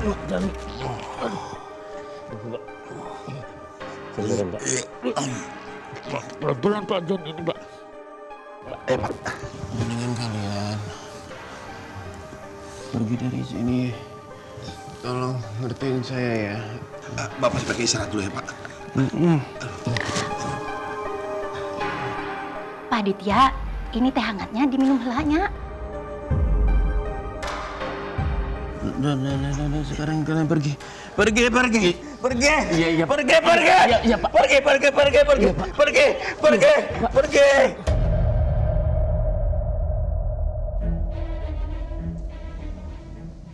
Jangan. Aduh. Mbak. Sebentar, Mbak. Pelan-pelan, Pak John. Ini, Mbak. Pak. Mendingan kalian pergi dari sini. Tolong ngertiin saya ya. Bapak sebagai istirahat dulu ya, Pak. Pak Aditya, ini teh hangatnya diminum helanya. Udah, sekarang kalian pergi. Pergi. Iya, Pak. Pergi. Iya, Pak. Pergi.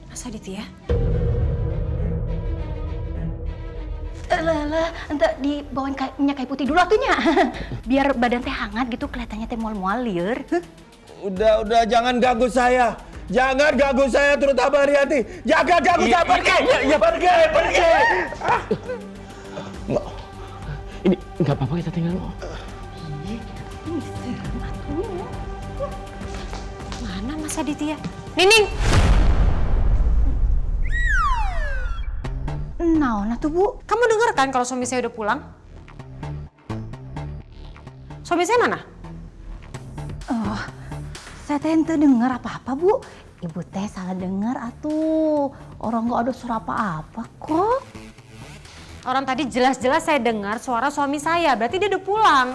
Mas Aditya? Lah, entar dibawain minyak kayu putih dulu atunya. Biar badan teh hangat gitu, kelihatannya teh mual-mual liur. Udah, jangan ganggu saya. Jangan ganggu saya, terutama Rianti. Jangan ganggu saya, pergi. Pergi. Mbak. Ini nggak apa-apa kita tinggal. Mana Mas Aditya? Nining! Naon atuh, Bu? Kamu dengar kan kalau suami saya udah pulang? Suami saya mana? Oh, saya teh henteu denger apa-apa, Bu. Ibu teh salah denger atuh. Orang nggak ada suara apa-apa kok. Orang tadi jelas-jelas saya dengar suara suami saya. Berarti dia udah pulang.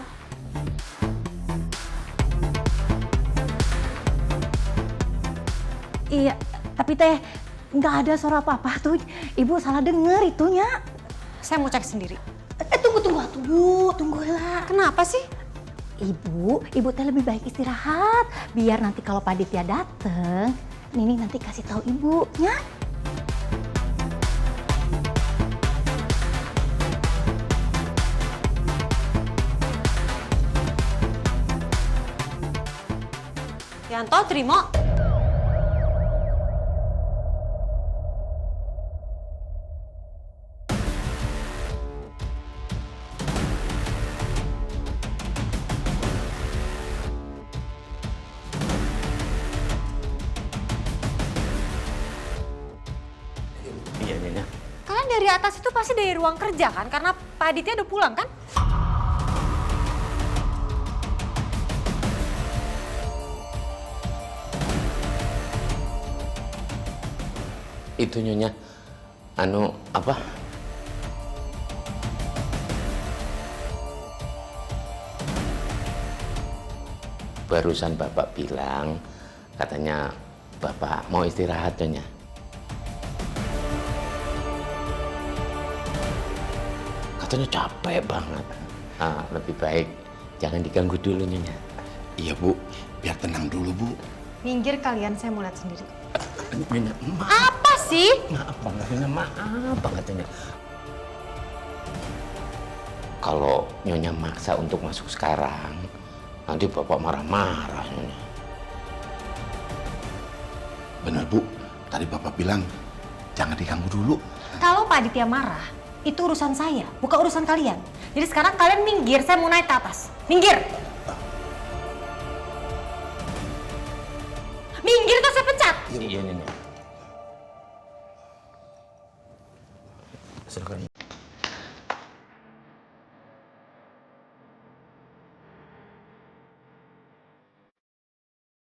Iya, tapi teh nggak ada suara apa-apa tuh. Ibu salah denger itunya. Saya mau cek sendiri. Tunggu atuh, Bu. Tunggulah. Kenapa sih? Ibu teh lebih baik istirahat. Biar nanti kalau Pak Aditya dateng, Nini nanti kasih tahu ibunya. Yanto, terima. Iya, Nina. Kalian dari atas itu pasti dari ruang kerja kan? Karena Pak Aditya udah pulang kan? Itu Nyonya, apa? Barusan Bapak bilang, katanya Bapak mau istirahat, Nyonya. Katanya capek banget. Lebih baik jangan diganggu dulu, Nyonya. Iya, Bu. Biar tenang dulu, Bu. Minggir kalian, saya mau lihat sendiri. Nyonya, Apa sih? maaf banget, Nyonya. Maaf banget, Nyonya. Kalau Nyonya maksa untuk masuk sekarang, nanti Bapak marah-marah, Nyonya. Bener, Bu. Tadi Bapak bilang jangan diganggu dulu. Kalau Pak Aditya marah, itu urusan saya, bukan urusan kalian. Jadi sekarang kalian minggir, saya mau naik ke atas. Minggir! Minggir atau saya pecat! Iya, Nyonya. Silakan.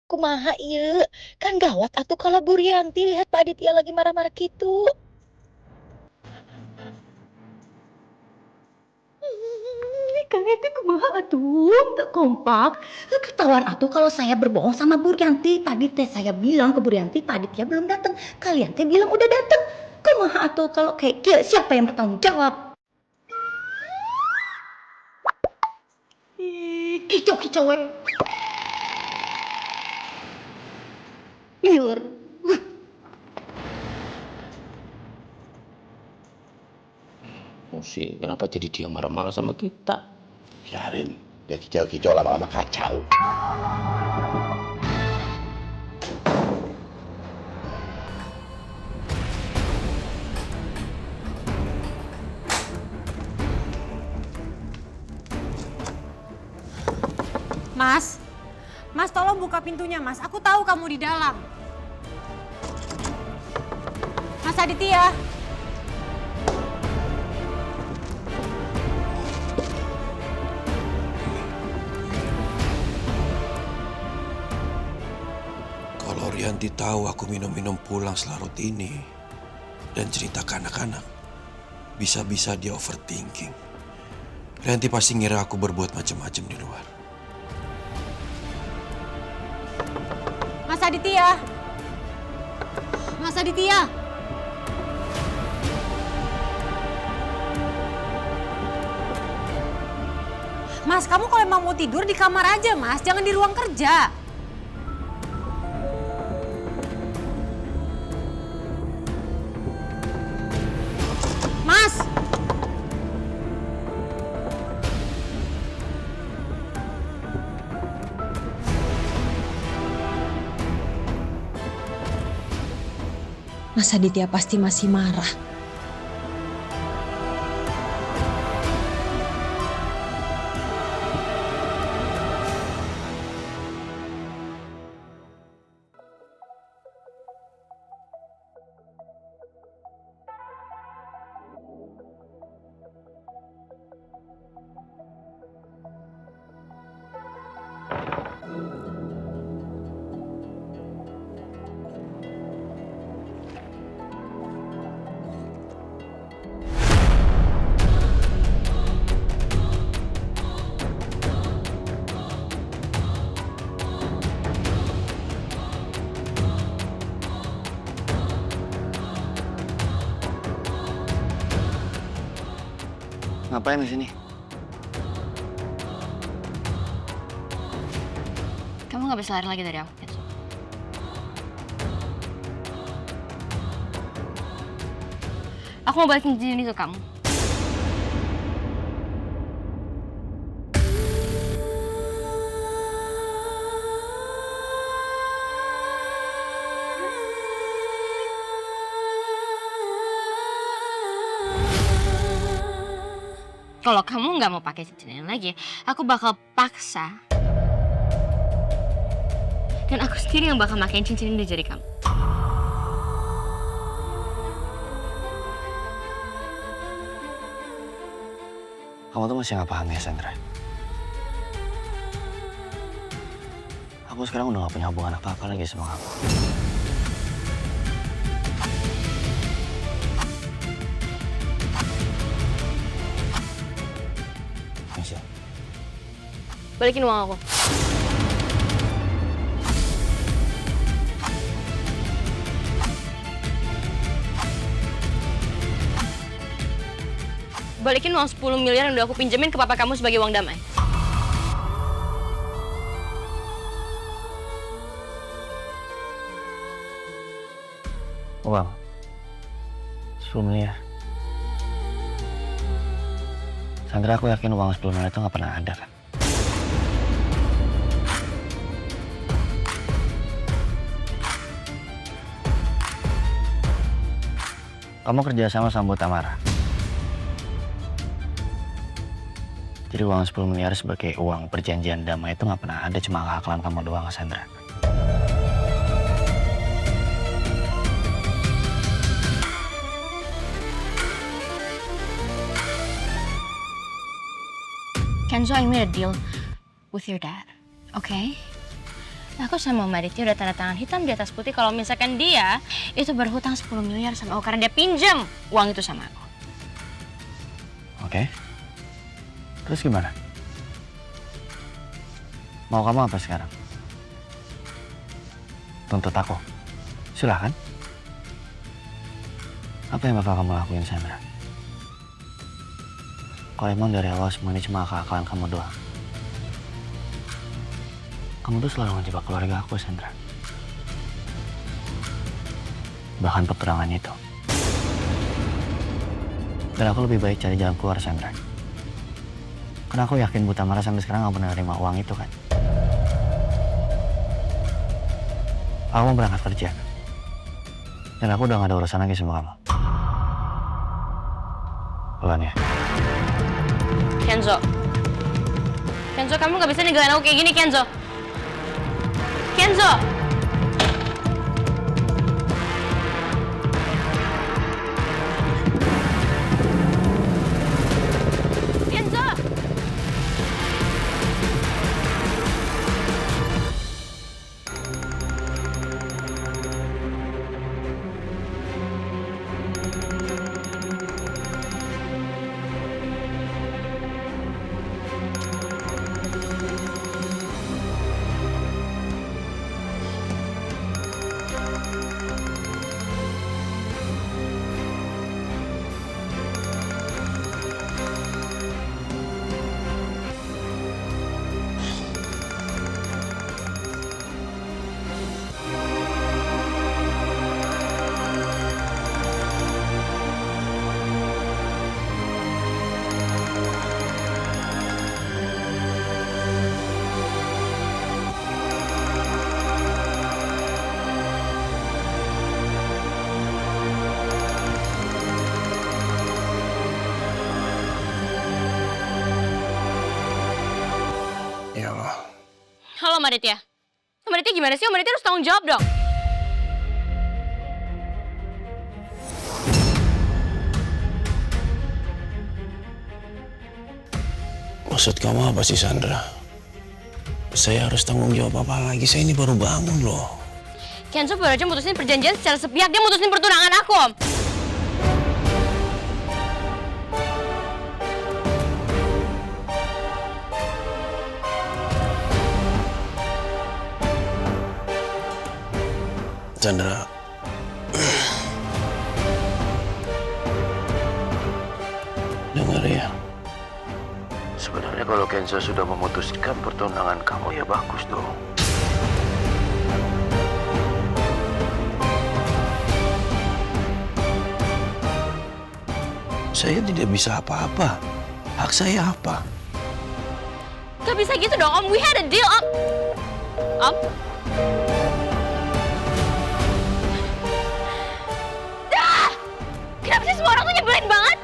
Kumaha ieu? Kan gawat atuh kalau Bu Rianti lihat Pak Aditya lagi marah-marah gitu. Kang itu kumaha atuh? Teu kompak. Ketahuan atuh kalau saya berbohong sama Bu Rianti. Tadi teh saya bilang ke Bu Rianti, Pak Aditya belum datang. Kalian teh bilang udah datang. Kumaha atuh kalau kayak kieu siapa yang bertanggung jawab? Kicau-kicau we. Liur. Sih, kenapa jadi dia marah-marah sama kita? Biarin. Dia kicau-kicau lama-lama kacau. Mas tolong buka pintunya Mas, aku tahu kamu di dalam. Mas Mas Aditya. Kalau Rianti tahu aku minum-minum pulang selarut ini dan cerita ke anak-anak, bisa-bisa dia overthinking. Rianti pasti ngira aku berbuat macam-macam di luar. Mas Aditya. Mas Aditya. Mas, kamu kalau emang mau tidur di kamar aja, Mas. Jangan di ruang kerja. Mas! Mas Aditya pasti masih marah. Ngapain di sini? Kamu nggak bisa lari lagi dari aku, Kenzo. Aku mau balikin cincin ini ke kamu. Kalau kamu nggak mau pakai cincin ini lagi, aku bakal paksa. Dan aku sendiri yang bakal makain cincin ini di jari kamu. Kamu tuh masih nggak paham ya, Sandra? Aku sekarang udah gak punya hubungan apa-apa lagi sama kamu. Michelle. Balikin uang aku. Balikin uang 10 miliar yang udah aku pinjemin ke papa kamu sebagai uang damai. Uang 10 miliar. Sandra, aku yakin uang 10 miliar itu gak pernah ada kan? Kamu kerja sama Bu Tamara. Jadi uang 10 miliar sebagai uang perjanjian damai itu gak pernah ada, cuma akal-akalan kamu doang, Sandra. Kenzo, I made a deal with your dad, okay? Aku sama Mbak Aditya udah tanda tangan hitam di atas putih kalau misalkan dia itu berhutang 10 miliar sama aku karena dia pinjam uang itu sama aku. Oke. Terus gimana? Mau kamu apa sekarang? Tuntut aku? Silahkan. Apa yang bakal kamu lakuin, Sandra? Kalau emang dari awal semua ini cuma akal-akalan kamu doang. Kamu tuh selalu ngejebak keluarga aku, Sandra. Bahkan peperangan itu. Dan aku lebih baik cari jalan keluar, Sandra. Karena aku yakin Bu Tamara sampai sekarang gak pernah nerima uang itu kan. Aku mau berangkat kerja. Dan aku udah gak ada urusan lagi sama kamu. Pulang ya. Kenzo. Kenzo, kamu gak bisa ninggalin aku kayak gini, Kenzo. Kenzo! Om Aditya. Om Aditya gimana sih? Om Aditya harus tanggung jawab dong. Maksud kamu apa sih, Sandra? Saya harus tanggung jawab apa lagi? Saya ini baru bangun loh. Kenzo baru aja mutusin perjanjian secara sepihak. Dia mutusin pertunangan aku, Om. Sandra, dengar ya. Sebenarnya kalau Kenzo sudah memutuskan pertunangan kamu ya bagus dong. Saya tidak bisa apa-apa. Hak saya apa? Gak bisa gitu dong, Om. We had a deal, Om. Om? Kenapa sih semua orang tuh nyebelin banget?